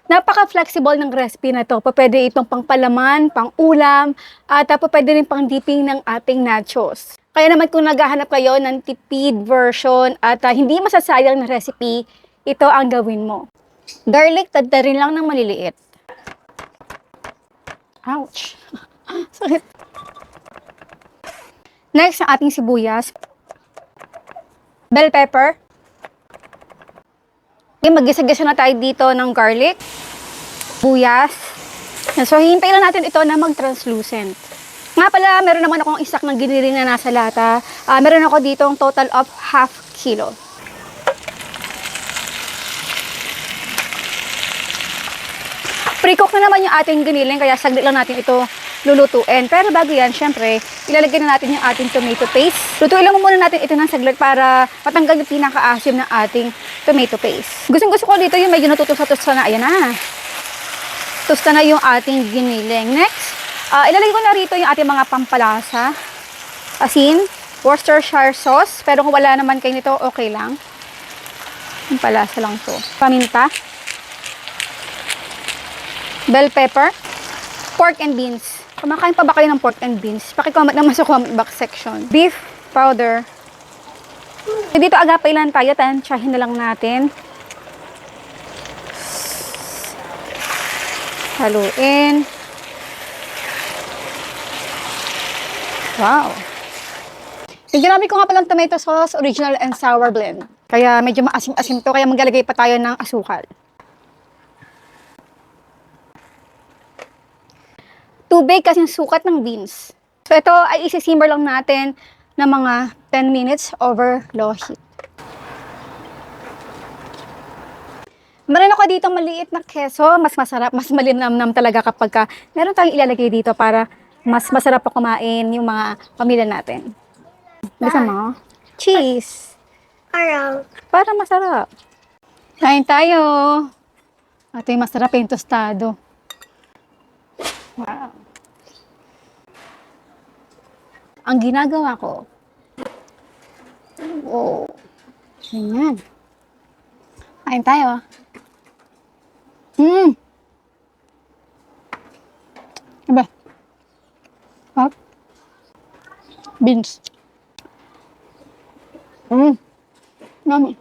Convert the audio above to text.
Napaka-flexible ng recipe na to. Pwede itong pang-palaman, pang-ulam, at pwede rin pang-dipping ng ating nachos. Kaya naman kung naghahanap kayo ng tipid version at hindi masasayang na recipe, ito ang gawin mo. Garlic, tadtarin lang ng maliliit. Ouch! Sakit. Next, ang ating sibuyas. Bell pepper. Okay, mag-gisa-gisa na tayo dito ng garlic. Sibuyas. So, hihintay lang natin ito na mag-translucent. Nga pala, meron naman akong isak ng giniling na nasa lata. Meron ako dito ang total of ½ kilo. Pre-cook na naman yung ating giniling, kaya saglit lang natin ito lulutuin. Pero bago yan, syempre, ilalagay na natin yung ating tomato paste. Lutuin lang muna natin ito ng saglit para matanggal yung pinaka-asim ng ating tomato paste. Gusto ko dito yung medyo natutusa-tusa na. Ayan na. Tusta na yung ating giniling. Next, ilalagay ko na rito yung ating mga pampalasa. Asin, Worcestershire sauce. Pero kung wala naman kayo nito, okay lang. Pampalasa lang to. Paminta. Bell pepper. Pork and beans. Kumakain pa ba kayo ng pork and beans? Pakicomment naman sa comment box section. Beef powder. So, dito agapay lang tayo. Tansyahin na lang natin. Haluin. Wow. Ginamit ko nga palang tomato sauce, original and sour blend. Kaya medyo maasim-asim to, kaya maglalagay pa tayo ng asukal. Tubig kasing sukat ng beans. So ito ay isi-simmer lang natin ng mga 10 minutes over low heat. Meron ako dito maliit na keso, mas masarap, mas malinamnam talaga kapag meron tayong ilalagay dito para mas masarap pa kumain yung mga pamilya natin. Bisa mo? Cheese. Araw. Para masarap. Kain tayo. Ito yung masarap yung tostado. Wow. Ang ginagawa ko. Oh. Ganyan. Kain tayo. Diba? Hop. Beans. Yummy.